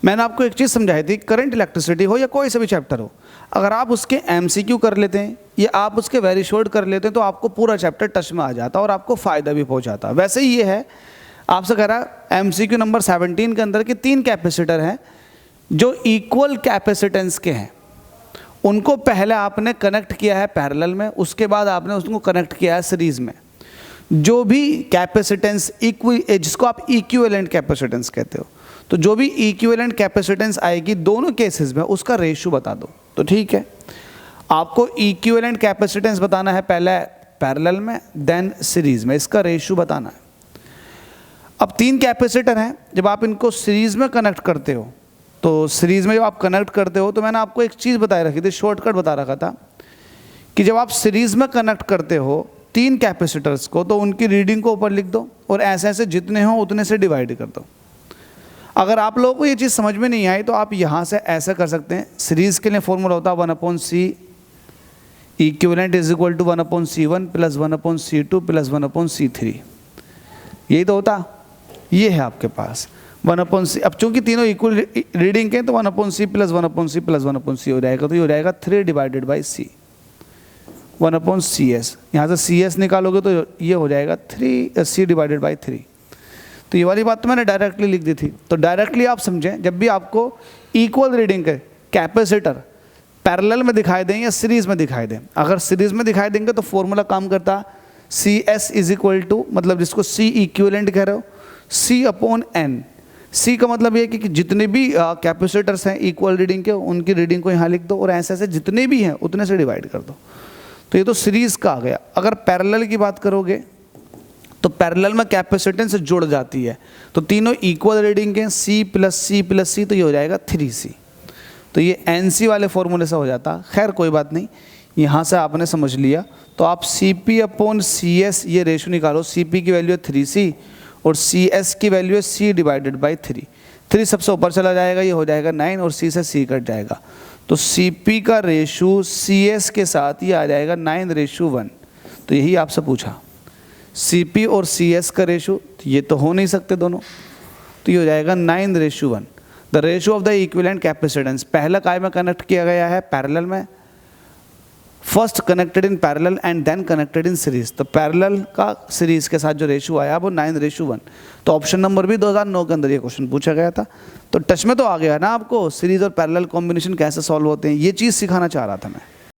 मैंने आपको एक चीज़ समझाई थी, करंट इलेक्ट्रिसिटी हो या कोई सा भी चैप्टर हो, अगर आप उसके MCQ कर लेते हैं या आप उसके वेरी शॉर्ट कर लेते हैं तो आपको पूरा चैप्टर टच में आ जाता और आपको फ़ायदा भी पहुंचाता। वैसे ही ये है, आपसे कह रहा MCQ नंबर 17 के अंदर के 3 कैपेसिटर हैं जो इक्वल कैपेसिटेंस के हैं, उनको पहले आपने कनेक्ट किया है पैरेलल में, उसके बाद आपने उसको कनेक्ट किया है सीरीज़ में। जो भी कैपेसिटेंस जिसको आप इक्विवेलेंट कैपेसिटेंस कहते हो, तो जो भी इक्विवेलेंट कैपेसिटेंस आएगी दोनों केसेस में उसका रेशियो बता दो। तो ठीक है, आपको इक्विवेलेंट कैपेसिटेंस बताना है पहले पैरेलल में, देन सीरीज़ में, इसका रेशियो बताना है। अब 3 कैपेसिटर हैं, जब आप इनको सीरीज़ में कनेक्ट करते हो, तो सीरीज़ में जब आप कनेक्ट करते हो तो मैंने आपको एक चीज़ बताई रखी थी, शॉर्टकट बता रखा था कि जब आप सीरीज़ में कनेक्ट करते हो 3 कैपेसिटर्स को, तो उनकी रीडिंग को ऊपर लिख दो और ऐसे ऐसे जितने हो उतने से डिवाइड कर दो। अगर आप लोगों को ये चीज़ समझ में नहीं आई तो आप यहाँ से ऐसा कर सकते हैं, सीरीज़ के लिए फॉर्मूला होता है 1/C equivalent is equal to 1/C1 plus 1/C2 plus 1/C3, यही तो होता। ये है आपके पास 1/C। अब चूंकि तीनों इक्वल रीडिंग के हैं तो 1/C plus 1/C plus 1/C हो जाएगा, तो ये हो जाएगा 3 डिवाइडेड बाई C 1/CS। यहाँ से CS निकालोगे तो ये हो जाएगा 3C डिवाइडेड बाई 3। तो ये वाली बात तो मैंने डायरेक्टली लिख दी थी। तो डायरेक्टली आप समझें, जब भी आपको इक्वल रीडिंग के कैपेसिटर पैरेलल में दिखाई दें या सीरीज़ में दिखाई दें, अगर सीरीज़ में दिखाई देंगे तो फॉर्मूला काम करता CS इज इक्वल टू, मतलब जिसको C इक्विवेलेंट कह रहे हो, C/N। C का मतलब ये कि जितने भी कैपेसिटर्स हैं इक्वल रीडिंग के, उनकी रीडिंग को यहाँ लिख दो और ऐसे ऐसे जितने भी हैं उतने से डिवाइड कर दो। तो ये तो सीरीज़ का आ गया। अगर पैरेलल की बात करोगे तो पैरेलल में कैपेसिटेंस जुड़ जाती है, तो तीनों इक्वल रीडिंग के, C plus C plus C, तो ये हो जाएगा 3C। तो ये NC वाले फॉर्मूले से हो जाता। खैर कोई बात नहीं, यहाँ से आपने समझ लिया। तो आप CP/CS ये रेशो निकालो, CP की वैल्यू है 3C और CS की वैल्यू है C डिवाइडेड बाई 3। 3 सबसे ऊपर चला जाएगा, ये हो जाएगा 9 और C से C कट जाएगा, तो CP का रेशो CS के साथ ये आ जाएगा 9:1। तो यही आपसे पूछा, CP और CS का रेशो, ये तो हो नहीं सकते दोनों, तो ये हो जाएगा 9:1। The ratio of the equivalent capacitance, पहला काय में कनेक्ट किया गया है पैरेलल में, first connected in parallel and then connected in series. तो पैरेलल का सीरीज के साथ जो रेशो आया वो 9:1। तो ऑप्शन नंबर भी 2009 के अंदर ये क्वेश्चन पूछा गया था। तो टच में तो आ गया ना आपको, सीरीज और पैरेलल कॉम्बिनेशन कैसे सॉल्व होते हैं, ये चीज़ सिखाना चाह रहा था मैं।